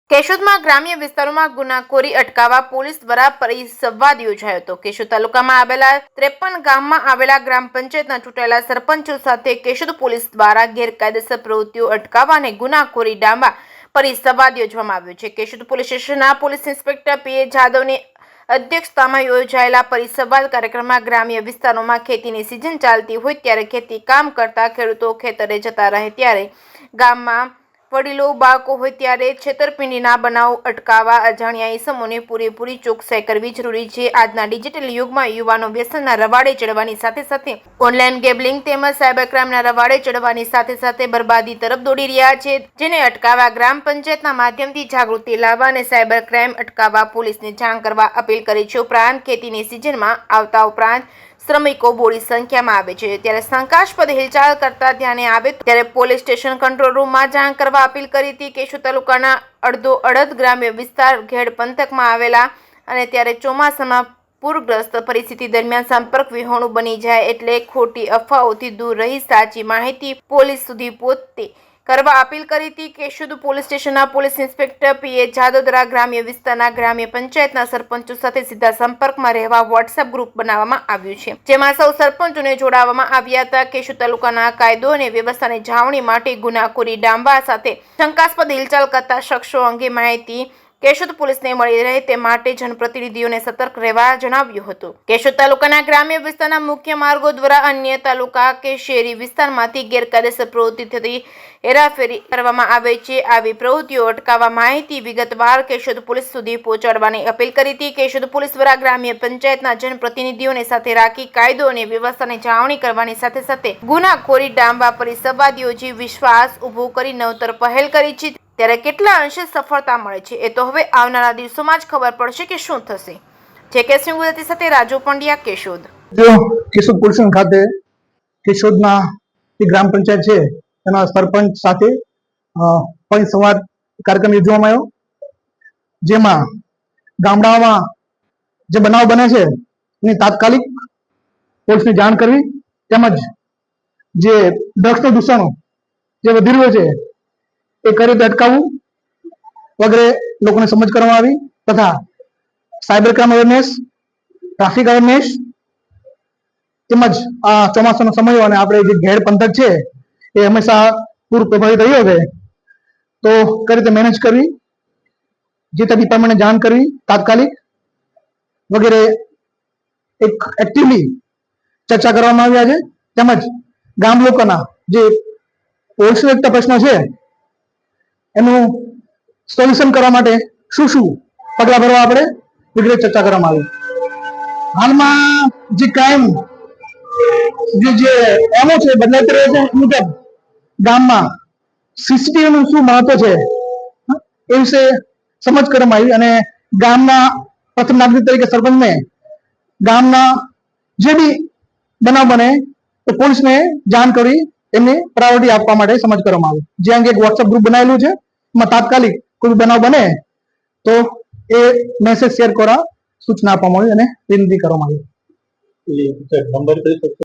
કેશોદમાં ગ્રામ્ય વિસ્તારોમાં ગુનાખોરી અટકાવવા પોલીસ દ્વારા પરિસંવાદ યોજાયો હતો. કેશોદ તાલુકામાં આવેલા 53 ગામમાં આવેલા ગ્રામ પંચાયતના ચૂંટાયેલા સરપંચો સાથે કેશોદ પોલીસ દ્વારા ગેરકાયદેસર પ્રવૃત્તિઓ અટકાવવા અને ગુનાખોરી ડામવા પરિસંવાદ યોજવામાં આવ્યો છે. કેશોદ પોલીસ સ્ટેશનના પોલીસ ઇન્સ્પેક્ટર પીએ જાદવની અધ્યક્ષતામાં યોજાયેલા પરિસંવાદ કાર્યક્રમમાં ગ્રામ્ય વિસ્તારોમાં ખેતીની સિઝન ચાલતી હોય ત્યારે ખેતી કામ કરતા ખેડૂતો ખેતરે જતા રહે ત્યારે ગામમાં વડીલો બાળકો હોય ત્યારે છેતરપિંડીના બનાવો અટકાવવા અજાણ્યા ઇસમોને પૂરેપૂરી ચોકસાઈ કરવી જરૂરી છે. આજના ડિજિટલ યુગમાં યુવાનો વ્યસનના રવાડે ચડવાની સાથે સાથે ઓનલાઈન ગેમ્બલિંગ તેમજ સાયબર ક્રાઇમના રવાડે ચડવાની સાથે સાથે બરબાદી તરફ દોડી રહ્યા છે, જેને અટકાવવા ગ્રામ પંચાયતના માધ્યમથી જાગૃતિ લાવવા અને સાયબર ક્રાઇમ અટકાવવા પોલીસને જાણ કરવા અપીલ કરી છે. ઉપરાંત ખેતીની સિઝનમાં આવતા ઉપરાંત શ્રમિકો બોડી સંખ્યામાં આવે છે ત્યારે શંકાસ્પદ હિલચાલ કરતા ધ્યાને આવે ત્યારે પોલીસ સ્ટેશન કંટ્રોલ રૂમમાં જાણ કરવા અપીલ કરી હતી. કેશોદ તાલુકાના અડધો ગ્રામ્ય વિસ્તાર ઘેડ પંથકમાં આવેલા અને ત્યારે ચોમાસામાં પૂરગ્રસ્ત પરિસ્થિતિ દરમિયાન સંપર્ક વિહોણું બની જાય એટલે ખોટી અફવાઓથી દૂર રહી સાચી માહિતી પોલીસ સુધી પહોંચતી કરવા અપીલ કરી હતી. કેશોદ પોલીસ સ્ટેશનના પોલીસ ઇન્સ્પેક્ટર પીએ જાદવ દ્વારા ગ્રામ્ય વિસ્તારના ગ્રામ્ય પંચાયતના સરપંચો સાથે સીધા સંપર્કમાં રહેવા વોટ્સએપ ગ્રુપ બનાવવામાં આવ્યું છે, જેમાં સૌ સરપંચોને જોડાવવામાં આવ્યા હતા. કેશોદ તાલુકાના કાયદો અને વ્યવસ્થાની જાળવણી માટે ગુનાખોરી ડામવા સાથે શંકાસ્પદ હિલચાલ કરતા શખ્સો અંગે માહિતી કેશોદ પોલીસને મળી રહે તે માટે જનપ્રતિનિધિઓને સતર્ક રહેવા જણાવ્યું હતું. કેશોદ તાલુકાના ગ્રામ્ય વિસ્તારના મુખ્ય માર્ગો દ્વારા અન્ય તાલુકા કે શહેરી વિસ્તારમાંથી ગેરકાયદેસર પ્રવૃત્તિ થતી હેરાફેરી કરવામાં આવે છે. આવી પ્રવૃત્તિઓ અટકાવવા માહિતી વિગતવાર કેશોદ પોલીસ સુધી પહોંચાડવાની અપીલ કરી હતી. કેશોદ પોલીસ દ્વારા ગ્રામ્ય પંચાયતના જનપ્રતિનિધિઓને સાથે રાખી કાયદો અને વ્યવસ્થાની જાળવણી કરવાની સાથે સાથે ગુનાખોરી ડામવા પરિસંવાદ યોજી વિશ્વાસ ઉભો કરી નવતર પહેલ કરી છે. ત્યારે કેટલા અંશે સફળતા મળે છે એ તો હવે આવનારા દિવસોમાં જ ખબર પડશે કે શું થશે. જેકે સિંહ ગુજરાતી સાથે રાજુ પંડ્યા, કેશોદ. કેશોદ પોલીસ ખાતે કેશોદના જે ગ્રામ પંચાયત છે એના સરપંચ સાથે પરિસંવાદ કાર્યક્રમ યોજવામાં આવ્યો, જેમાં ગામડાઓમાં જે બનાવ બને છે એની તાત્કાલિક પોલીસને જાણ કરવી તેમજ જે ડ્રગ્સનું દૂષણ જે વધી રહ્યું છે એ કઈ રીતે અટકાવવું વગેરે લોકોને સમજ કરવામાં આવી તથા cyber crime awareness, traffic awareness તેમજ આ ચોમાસાનો સમય અને આપણે જે ઘેડ પંથક છે એ હંમેશા પૂર પ્રભાવિત રહ્યો છે તો કઈ રીતે મેનેજ કરવી, જે તે ડિપાર્ટમેન્ટને જાણ કરવી તાત્કાલિક વગેરે એક એક્ટિવલી ચર્ચા કરવામાં આવ્યા છે. તેમજ ગામ લોકોના જે ઓળખ પ્રશ્નો છે એનું સોલ્યુશન કરવા માટે શું શું પગલાં ભરવા આપણે વગેરે ચર્ચા કરવામાં આવી. હાલમાં જે ક્રાઇમ જે એમો છે બદલાઈ રહ્યો છે મુજબ ગામમાં સીસીટીવીનું શું મહત્વ છે એ વિશે સમજ કરવામાં આવી અને ગામના પ્રથમ નાગરિક તરીકે સરપંચને ગામના જે બી બનાવ બને તો પોલીસને જાણ કરી એમને પ્રાયોરિટી આપવા માટે સમજ કરવામાં આવી. જે અંગે એક વોટ્સએપ ગ્રુપ બનાવેલું છે એમાં તાત્કાલિક કોઈ બનાવ બને તો એ મેસેજ શેર કરવા સૂચના આપવામાં આવી અને વિનંતી કરવામાં આવી.